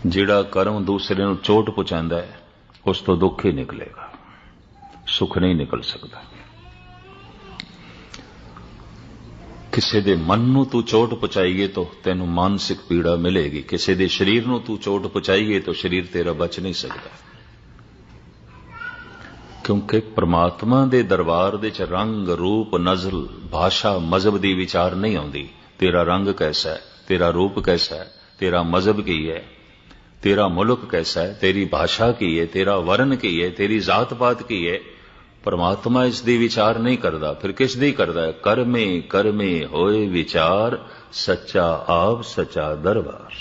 ਜਿਹੜਾ ਕਰਮ ਦੂਸਰੇ ਨੂੰ ਚੋਟ ਪਹੁੰਚਾਉਂਦਾ ਹੈ ਉਸ ਤੋਂ ਦੁੱਖ ਹੀ ਨਿਕਲੇਗਾ, ਸੁੱਖ ਨਹੀਂ ਨਿਕਲ ਸਕਦਾ। ਕਿਸੇ ਦੇ ਮਨ ਨੂੰ ਤੂੰ ਚੋਟ ਪਹੁੰਚਾਈਏ ਤਾਂ ਤੈਨੂੰ ਮਾਨਸਿਕ ਪੀੜਾ ਮਿਲੇਗੀ, ਕਿਸੇ ਦੇ ਸਰੀਰ ਨੂੰ ਤੂੰ ਚੋਟ ਪਹੁੰਚਾਈਏ ਤਾਂ ਸਰੀਰ ਤੇਰਾ ਬਚ ਨਹੀਂ ਸਕਦਾ। ਕਿਉਂਕਿ ਪ੍ਰਮਾਤਮਾ ਦੇ ਦਰਬਾਰ ਦੇ ਚ ਰੰਗ, ਰੂਪ, ਨਜ਼ਲ, ਭਾਸ਼ਾ, ਮਜ਼ਹਬ ਦੀ ਵਿਚਾਰ ਨਹੀਂ ਆਉਂਦੀ। ਤੇਰਾ ਰੰਗ ਕੈਸਾ ਹੈ, ਤੇਰਾ ਰੂਪ ਕੈਸਾ ਹੈ, ਤੇਰਾ ਮਜ਼ਹਬ ਕੀ ਹੈ, ਤੇਰਾ ਮੁਲਕ ਕੈਸਾ ਹੈ, ਤੇਰੀ ਭਾਸ਼ਾ ਕੀ ਹੈ, ਤੇਰਾ ਵਰਨ ਕੀ ਹੈ, ਤੇਰੀ ਜ਼ਾਤ ਪਾਤ ਕੀ ਹੈ। परमात्मा इस दी विचार नहीं करता, फिर किस दी करता है? करमे करमे होए विचार, सच्चा आप सच्चा दरबार।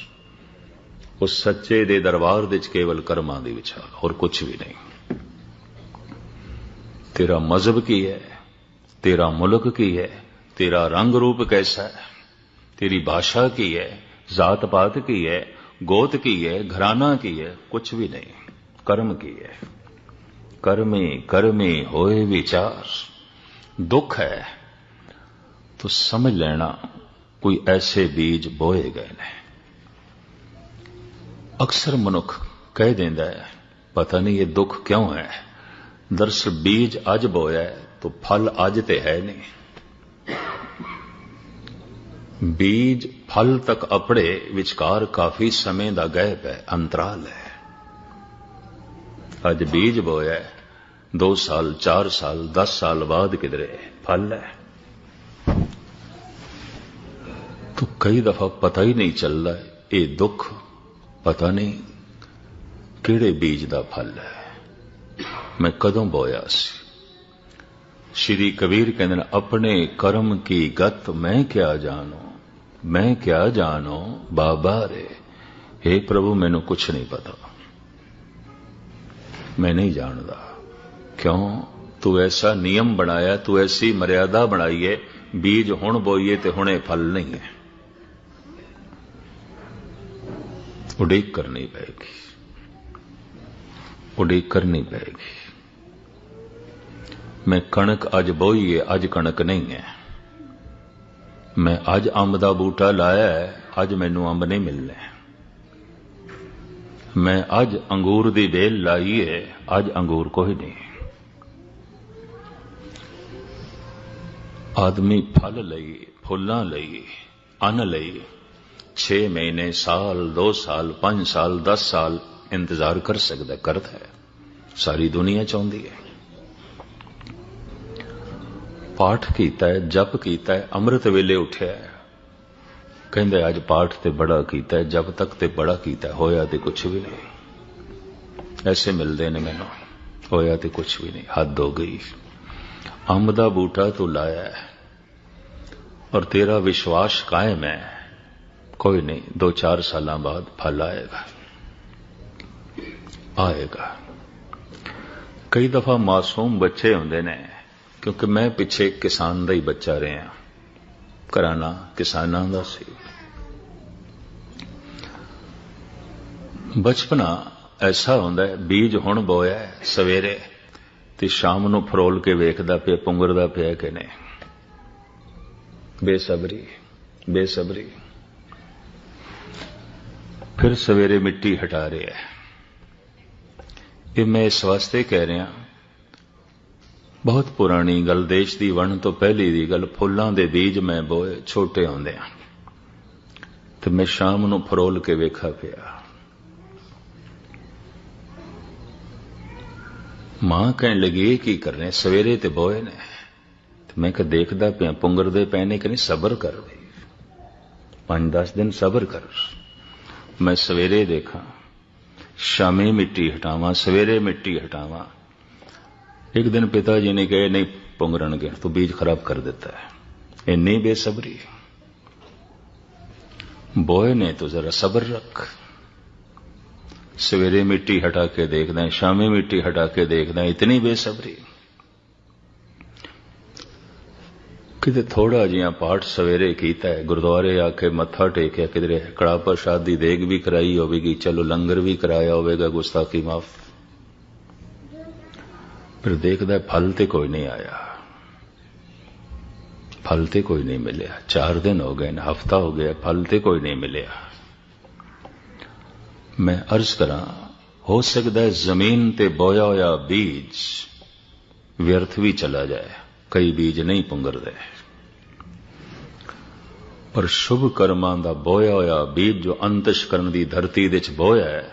उस सच्चे दे दरबार दे केवल कर्मां दी विचार, और कुछ भी नहीं। तेरा मजहब की है, तेरा मुल्क की है, तेरा रंग रूप कैसा है, तेरी भाषा की है, जात पात की है, गोत की है, घराना की है, कुछ भी नहीं। कर्म की है। कर्मे कर्मे होए विचार। दुख है तो समझ लेना कोई ऐसे बीज बोए गए ने। अक्सर मनुख कह देंदा है पता नहीं ये दुख क्यों है। दरअसल बीज अज बोया है तो फल अज ते है नहीं। बीज फल तक अपड़े विचकार काफी समय दा गैप है, अंतराल है। अज बीज बोया है, 2 साल 4 साल 10 साल बाद किधरे फल है। तो कई दफा पता ही नहीं चलता ये दुख पता नहीं किहड़े बीज दा फल है, मैं कदों बोया सी। श्री कबीर कहते हैं अपने कर्म की गत मैं क्या जानो, मैं क्या जानो बाबा रे। हे प्रभु मैनू कुछ नहीं पता, मैं नहीं जानता। क्यों? तू ऐसा नियम बनाया, तू ऐसी मर्यादा बनाई है, बीज हुण बोईए ते हुणे फल नहीं है। उड़ीक करनी पड़ेगी, उड़ीक करनी पड़ेगी। मैं कणक अज बोई है, अज कणक नहीं है। मैं अज अंब दा बूटा लाया है, अज मैनू अंब नहीं मिलने। मैं अज अंगूर दी बेल लाई है, अज अंगूर कोई नहीं। आदमी फल लई, फुल्लां लई, अन्न लई 6 महीने, साल, 2 साल, 5 साल, 10 साल इंतजार कर सकता, करता है। सारी दुनिया चाहती है। पाठ कीता है, जप कीता है, अमृत वेले उठ्या है, कहंदे अज पाठ ते बड़ा कीता है, जब तक ते बड़ा कीता है, होया ते कुछ भी नहीं। ऐसे मिलते ने मैनू, होया ते कुछ भी नहीं, हद हो गई। अंब दा बूटा तू लाया है और तेरा विश्वास कायम है, कोई नहीं 2-4 साल बाद फल आएगा, आएगा। कई दफा मासूम बच्चे होंदे ने, क्योंकि मैं पिछे किसान दा ही बच्चा रहा, घराना किसानां दा सी। बचपना ऐसा होंदा है, बीज हुण बोया है सवेरे ते शाम नूं फरोल के वेखदा पिया पुंगरदा पिया कि नहीं। बेसबरी बेसबरी। फिर सवेरे मिट्टी हटा रहे है। ये मैं इस वास्ते कह रहा, बहुत पुरानी गल, देश दी वण तो पहली दी गल, फुल्लां दे बीज मैं बोए छोटे होंदे ते मैं शाम नूं फरोल के वेखा पिया। मां कहने लगी की करने, सवेरे ते बोए ने। तो मैं कहा देखदा पिया पुंगरदे पे ने कि नहीं, सबर कर भाई, 5-10 दिन सबर कर। मैं सवेरे देखा, शामी मिट्टी हटावा, सवेरे मिट्टी हटावा। एक दिन पिताजी ने कहे नहीं पुंगरनगे, तो बीज खराब कर देता है। इन्नी बेसब्री। बोए ने तो जरा सबर रख। सवेरे मिट्टी हटा के देखना है, शामी मिट्टी हटा के देखना है, इतनी बेसब्री। किते थोड़ा जिहा पाठ सवेरे कीता है, गुरुद्वारे आके मत्था टेकिया, किधरे कड़ा प्रसाद दी देग भी कराई होगी, चलो लंगर भी कराया होगा, गुस्ताखी माफ। फिर देखदा फल ते कोई नहीं आया, फल ते कोई नहीं मिलया। 4 दिन हो गए, हफ्ता हो गया, फल ते कोई नहीं मिलया। मैं अर्ज करा, हो सकता है जमीन ते बोया होया बीज व्यर्थ भी चला जाए, कई बीज नहीं पुंगरदे, पर शुभ कर्मां दा बोया होया बीज जो अंतशकरण दी धरती दे च बोया है,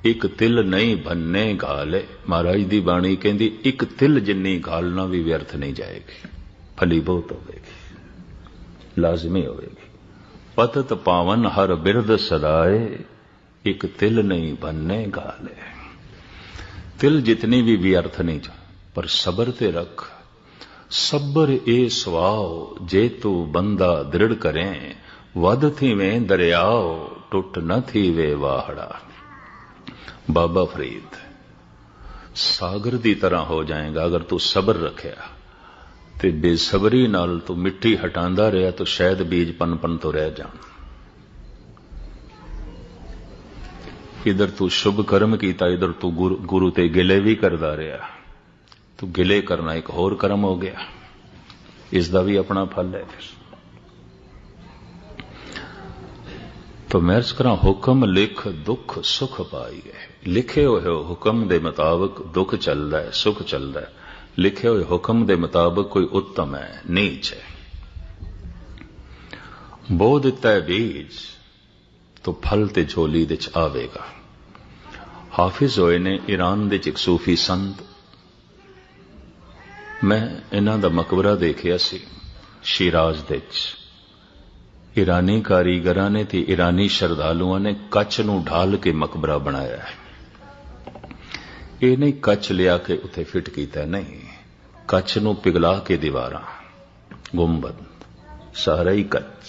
एक तिल नहीं भन्ने घाले। महाराज दी बाणी कहंदी एक तिल जिन्नी घालना भी व्यर्थ नहीं जाएगी, फलीभूत होगी, लाजमी होगी। पतत पावन हर बिरद सदाए, एक तिल नहीं भन्ने घाले। तिल जितनी भी व्यर्थ नहीं जा, पर सबर ते रख। सबर ए स्वाओ जे तू बंदा दृढ़ करें, वध थी में दरियाओ टुट न थी वे वाहड़ा। बाबा फरीद, सागर दी तरह हो जाएगा अगर तू सबर रखिया, ते बेसबरी नाल तू मिट्टी हटांदा रहा तो शायद बीज पन तो रह जान। इधर तू शुभ कर्म कीता, इधर तू गुरु ते गिले भी करदा रहा, तो गिले करना एक होर कर्म हो गया, इसका भी अपना फल है। फिर तो मैं अर्ज करा, हुक्म लिख दुख सुख पाई है। लिखे हुए हुक्म दे मुताबिक दुख चलता है, सुख चलता है। लिखे हुए हुक्म दे मुताबिक कोई उत्तम है, नीच है। बो दिता है बीज तो फल ते झोली दे च आवेगा। हाफिज होए ने ईरान दे च एक सूफी संत, मैं इन्हां दा मकबरा देखिया सी शिराज दे च। ईरानी कारीगरां ने ते ईरानी श्रद्धालुआं ने कच्छ नूं ढाल के मकबरा बनाया है। ये नहीं कच्छ लिया के उत्थे फिट कीता, नहीं, कच्छ नूं पिघला के दीवारां, गुंबद सारा ही कच्छ।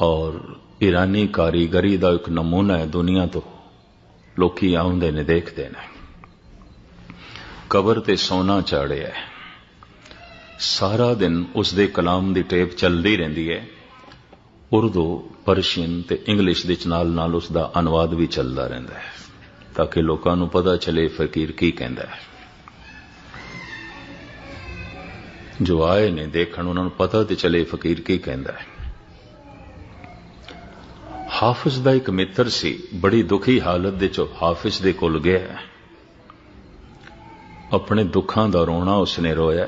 और ईरानी कारीगरी दा एक नमूना है दुनिया तो, लोकी आउंदे ने देखते ने। कबर ते सोना चाड़िया है, सारा दिन उसदे कलाम दी टेप चलती रहिंदी है। उर्दू, परशियन ते इंग्लिश दे नाल नाल उसदा अनुवाद भी चलता रहिंदा है, ताकि लोकां नूं पता चले फकीर की कहंदा है। जो आए ने देखण उन्हां नूं पता ते चले फकीर की कहंदा है। हाफिज दा एक मित्र सी, बड़ी दुखी हालत दे चो हाफिज दे कोल गया, अपने दुखां दा रोना उसने रोया।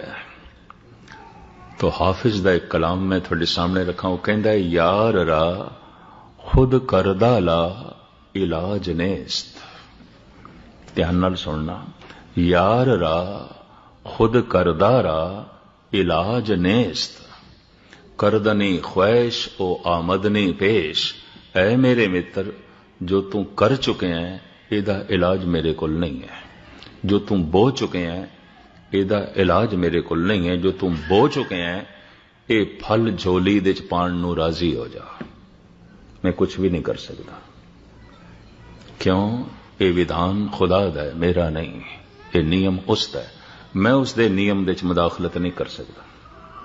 तो हाफिज दा एक कलाम मैं थोड़े सामने रखा, वो कहंदा है, यार रा खुद करदा ला इलाज नेस्त। ध्यान नाल सुनना, यार रा खुद करदा रा इलाज नेस्त, करदनी ख्वाहिश ओ आमदनी पेश। ऐ मेरे मित्र, जो तू कर चुके हैं इहदा इलाज मेरे कोल नहीं है। जो तू बो चुके हैं इहदा इलाज मेरे कोल नहीं है। जो तू बो चुके हैं ये फल झोली दे च पाण नूं राजी हो जा, मैं कुछ भी नहीं कर सकता। क्यों? ये विधान खुदा दा है, मेरा नहीं। ये नियम उसदा है, मैं उसदे नियम दे च मुदाखलत नहीं कर सकता,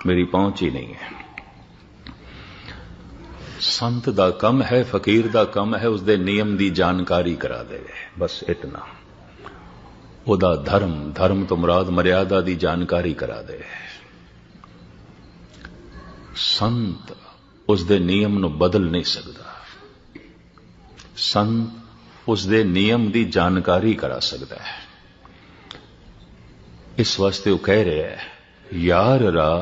मेरी पहुंच ही नहीं है। संत दा कम है, फकीर दा कम है उसदे नियम दी जानकारी करा दे, बस इतना। ओदा धर्म, धर्म तो मुराद मर्यादा दी जानकारी करा दे। संत उसदे नियम नूं बदल नहीं सकदा, संत उसदे नियम दी जानकारी करा सकदा है। इस वास्ते वो कह रहे है, यार रा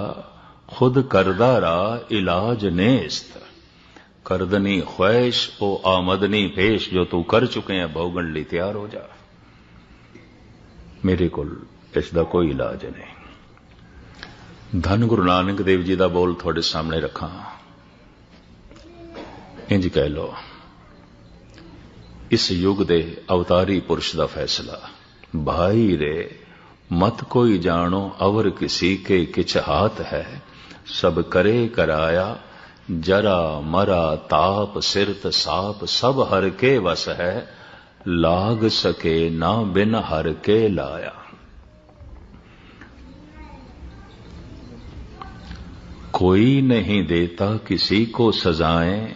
खुद करदा रा इलाज नेस्त, करदनी ख्वाहिश ओ आमदनी पेश। जो तू कर चुके हैं भोगण लई तैयार हो जा, मेरे को इसका कोई इलाज नहीं। धन गुरु नानक देव जी का बोल थोड़े सामने रखा, इंज कह लो, इस युग दे अवतारी पुरुष का फैसला, भाई रे मत कोई जानो अवर किसी के किछ हाथ है, सब करे कराया जरा मरा ताप सिरत साप, सब हर के वस है लाग सके ना बिन हर के लाया। कोई नहीं देता किसी को सजाएं,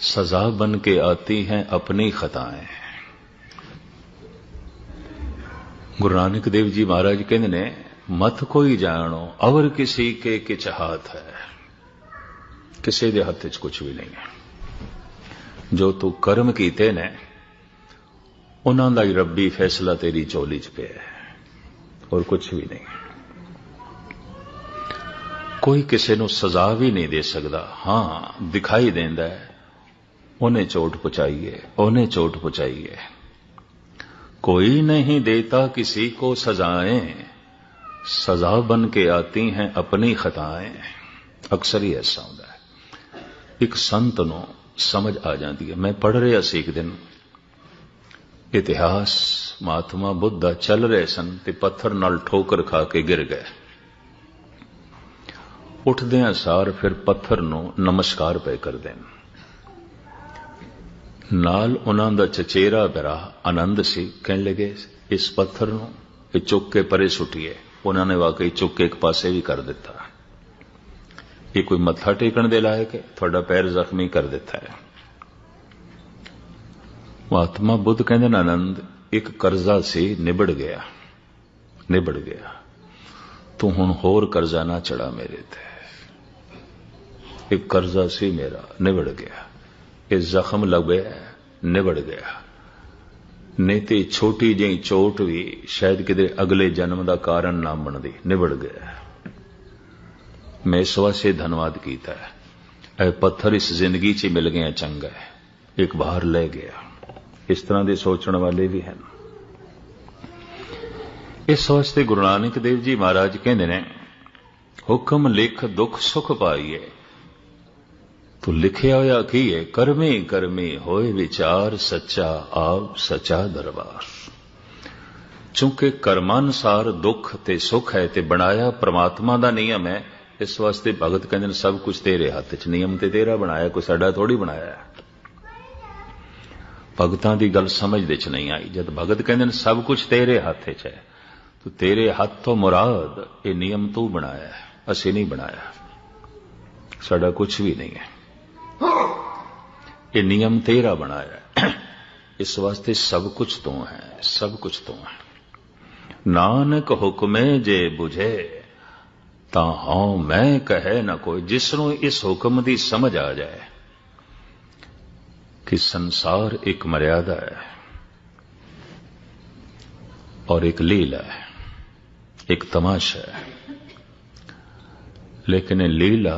सजा बन के आती हैं अपनी खताएं। गुरु नानक देव जी महाराज कहते ने, मत कोई जानो अवर किसी के किछ हाथ है, किसी दे हथ च कुछ भी नहीं है। जो तू कर्म कीते ने उन्हां दा ही रब्बी फैसला तेरी झोली च पिया है, और कुछ भी नहीं। कोई किसी नूं सजा भी नहीं दे सकता। हां, दिखाई देंदा है उन्हें चोट पहुंचाई है, उन्हें चोट पहुंचाई है। कोई नहीं देता किसी को सजाएं, सजा बन के आती हैं अपनी खताएं। अक्सर ही ऐसा होता है। एक संत नूं समझ आ जाती है। मैं पढ़ रहा सी एक दिन इतिहास, महात्मा बुद्ध चल रहे सन ते पत्थर नाल ठोकर खा के गिर गए। उठदियां सार फिर पत्थर नूं नमस्कार पे कर देन। नाल उन्हां दा चचेरा भरा आनंद सी। कहने लगे इस पत्थर नूं चुक के परे सुटिए। उन्होंने वाकई चुक के एक पासे भी कर दिता। ये कोई मत्था टेकण दे लायक है? थोड़ा पैर जख्मी कर दिता है। महात्मा बुद्ध कहते आनंद एक कर्जा सी, निबड़ गया, निबड़ गया। तू हुण होर कर्जा ना चढ़ा मेरे ते। एक कर्जा सी मेरा, निबड़ गया। ये जख्म लगे, निबड़ गया। नहीं तो छोटी जी चोट भी शायद किधरे अगले जन्म का कारण ना बनती। निबड़ गया। मैं इस वास्ते धन्यवाद किया है। ए पत्थर इस जिंदगी च मिल गया, चंगा है, एक बाहर ले गया। इस तरह के सोचने वाले भी हैं। इस वास्ते गुरु नानक देव जी महाराज कहते हैं, हुक्म लिख दुख सुख पाइए। तो लिखिया होया की है, करमे करमे होए विचार सच्चा आप सच्चा दरबार। चूंकि कर्मानुसार दुख ते सुख है ते बनाया परमात्मा दा नियम है। इस वास्ते भगत कहते सब कुछ तेरे हाथ च, नियम ते तेरा बनाया, कोई साडा थोड़ी बनाया। भगतां दी गल समझ दे च नहीं आई। जब भगत कहते सब कुछ तेरे हाथ च है, तो तेरे हाथ तो मुराद ये नियम तू बनाया है, असी नहीं बनाया। साडा कुछ भी नहीं है, ये नियम तेरा बनाया है। इस वास्ते सब कुछ तो है, सब कुछ तो है। नानक हुक्मे जे बुझे ता हाँ मैं कहे ना कोई। जिसनों इस हुक्म की समझ आ जाए कि संसार एक मर्यादा है और एक लीला है, एक तमाशा है, लेकिन लीला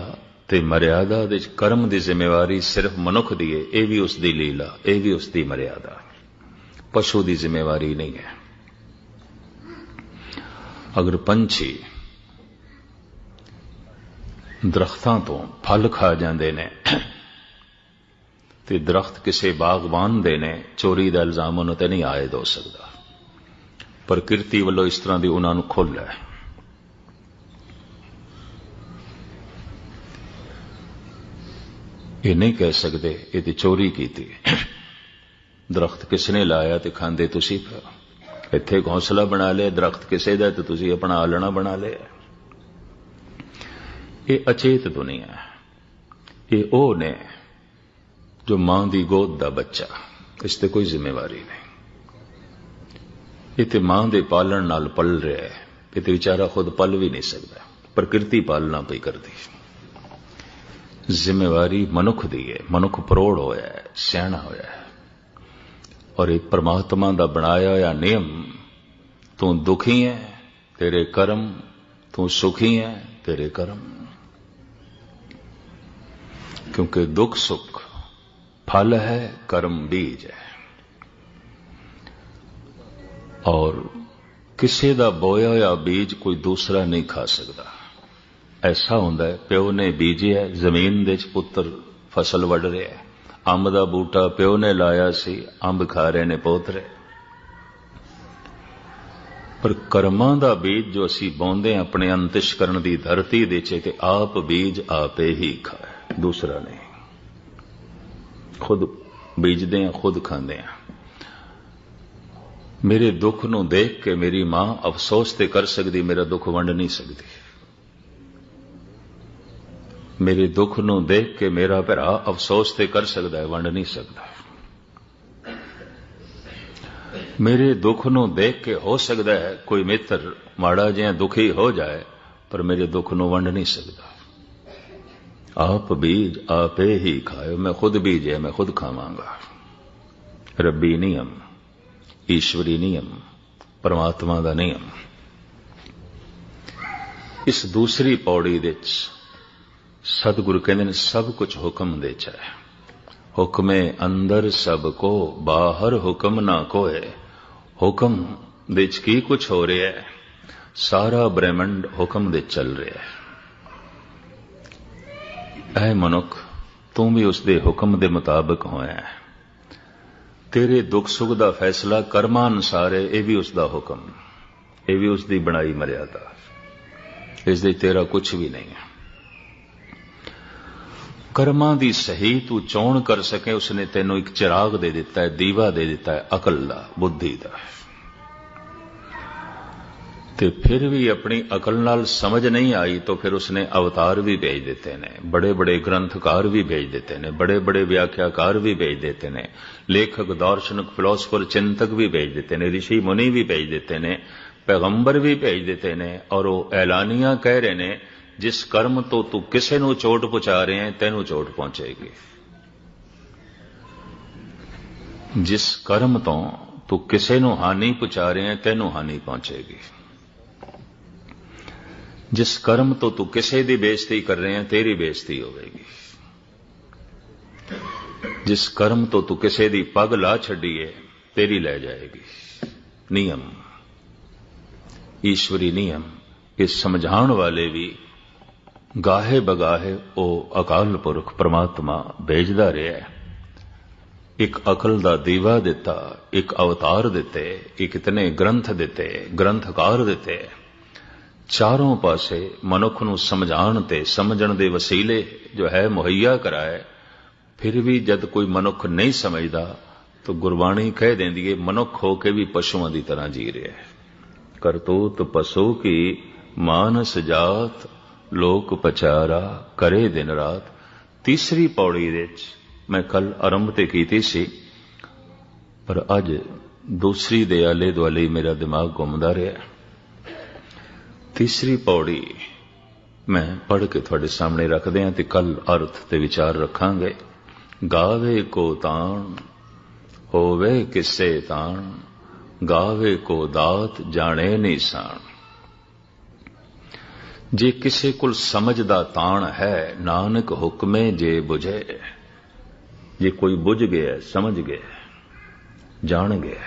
ते मर्यादा दे कर्म की जिम्मेवारी सिर्फ मनुख दी है। यह भी उसकी लीला, यह भी उसकी मर्यादा, पशु की जिम्मेवारी नहीं है। अगर पंछी दरख्तां तो फल खा जाते ने ते दरख्त किसी बागबान दे ने, चोरी का इल्जाम उन्होंने ते नहीं आयद हो सकता। प्रकृति वालों इस तरह की उन्होंने खुल है। ये नहीं कह सकते ये तो चोरी की थी। दरख्त किसने लाया तो खांदे तुसी पियो। इत्थे घोंसला बना लिया, दरख्त किसे दा तो तुसी अपना आलना बना लिया। ये अचेत दुनिया है। ये ओ ने जो मां दी गोद दा बच्चा, इस ते कोई जिम्मेवारी नहीं। ये ते मां दे पालन नाल पल रहा है। ये ते बेचारा खुद पल भी नहीं सकता, प्रकृति पालना पई करती। जिम्मेवारी मनुख दी है। मनुख परोड़ होया है, सियाणा होया है, और एक परमात्मा दा बनाया होया नियम, तू दुखी है तेरे कर्म, तू सुखी है तेरे कर्म। क्योंकि दुख सुख फल है, कर्म बीज है। और किसी दा बोया होया बीज कोई दूसरा नहीं खा सकता। ऐसा होंदा है, प्यो ने बीजिया जमीन दे पुत्र फसल वड़ रहा है। अंब दा बूटा प्यो ने लाया सी, अंब खा रहे ने पोतरे। पर कर्मां दा बीज जो असी बोंदे अपने अंतਿਸ਼ਕਰਨ दी धरती दे च, ते आप बीज आपे ही खाए, दूसरा नहीं। खुद बीजदे हैं, खुद खांदे हैं। मेरे दुख नूं देख के मेरी मां अफसोस ते कर सकदी, मेरा दुख वंड नहीं सकती। मेरे दुख नूं देख के मेरा भरा अफसोस ते कर सकता है, वंड नहीं सकता। मेरे दुख नूं देख के हो सकता है कोई मित्र माड़ा जिहा दुखी हो जाए, पर मेरे दुख नूं वंड नहीं सकता। आप बीज आपे ही खाओ, मैं खुद बीजे मैं खुद खावांगा। रब्बी नियम, ईश्वरी नियम, परमात्मा दा नियम। इस दूसरी पौड़ी विच सतगुरु कहंदे ने सब कुछ हुक्म दे च है। हुक्मे अंदर सबको, बाहर हुक्म ना कोय। हुक्म दे च की कुछ हो रहा है, सारा ब्रह्मंड हुक्म दे चल रहा है। ऐ मनुख, तू भी उसके हुक्म के मुताबिक होया है। तेरे दुख सुख का फैसला कर्मां अनुसार है, यह भी उसका हुक्म, यह भी उसकी बनाई मर्यादा। इस तेरा कुछ भी नहीं है। कर्मां दी सही तू चोण कर सके, उसने तेनों एक चिराग दे दिता है, दीवा दे दिता है, अकल दा, बुद्धि दा। ते फिर भी अपनी अकल नाल समझ नहीं आई तो फिर उसने अवतार भी भेज देते ने, बड़े बड़े ग्रंथकार भी भेज देते ने, बड़े बड़े व्याख्याकार भी भेज देते ने, लेखक दार्शनिक फिलोसफर चिंतक भी भेज देते ने, ऋषि मुनि भी भेज देते ने, पैगंबर भी भेज देते ने। और वो ऐलानियां कह रहे ने, जिस कर्म तो तू किसी नूं चोट पहुंचा रहे हैं, तेनू चोट पहुंचेगी। जिस कर्म तो तू किसी नूं हानि पहुंचा रहे हैं, तेनू हानि पहुंचेगी। जिस कर्म तो तू किसी की बेइज्जती कर रहे हैं, तेरी बेइज्जती होगी। जिस कर्म तो तू किसी की पग ला छड़ी है, तेरी लै जाएगी। नियम, ईश्वरी नियम। इस समझाण वाले भी गाहे बगाहे ओ अकाल पुरख परमात्मा भेजदा रहा है। एक अकल दा दीवा दिता, एक अवतार दिते, एक इतने ग्रंथ दिते, ग्रंथकार दिते, चारों पासे मनुख नूं समझाण ते समझण दे वसीले जो है मुहैया कराए। फिर भी जद कोई मनुख नहीं समझदा तो गुरबाणी कह देंदी है, मनुख होके भी पशुओं की तरह जी रहा है। करतूत पशु की मानस जात, लोक पचारा करे दिन रात। तीसरी पौड़ी विच मैं कल आरंभ ते कीती सी, पर अज दूसरी दे आले दुआले मेरा दिमाग घूमदा रहा। तीसरी पौड़ी मैं पढ़ के थोड़े सामने रख दियां ते कल अर्थ ते विचार रखांगे। गावे को ताण होवे किसे ताण, गावे को दात जाने निशान। जे किसे कुल समझ दा ताण है, नानक हुक्मे जे बुझे। जे कोई बुझ गया, समझ गया, जान गया,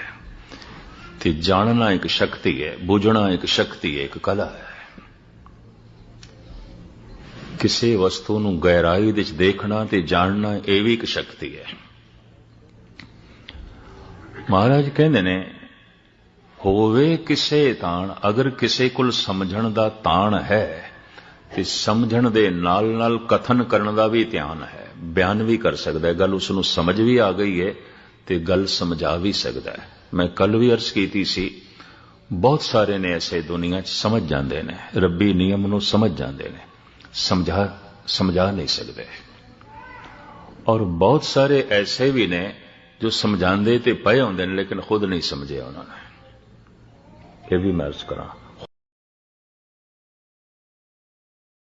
ते जानना एक शक्ति है, बुझना एक शक्ति है, एक कला है। किसी वस्तु नूं गहराई विच देखना ते जानना, यह भी एक शक्ति है। महाराज कहंदे ने, होवे किसे ताण, अगर किसे कुल समझण दा ताण है ते समझण दे नाल नाल कथन करन दा भी ध्यान है, बयान भी कर सकदा है, गल उसनूं समझ भी आ गई है ते गल समझा भी सकदा है। मैं कल भी अर्ज कीती सी, बहुत सारे ने ऐसे दुनिया च समझ जांदे ने, रब्बी नियम नूं समझ जांदे ने, समझा नहीं सकते। और बहुत सारे ऐसे भी ने जो समझाते ते पए होंदे ने लेकिन खुद नहीं समझे उन्होंने। यह भी मैं अर्ज करा।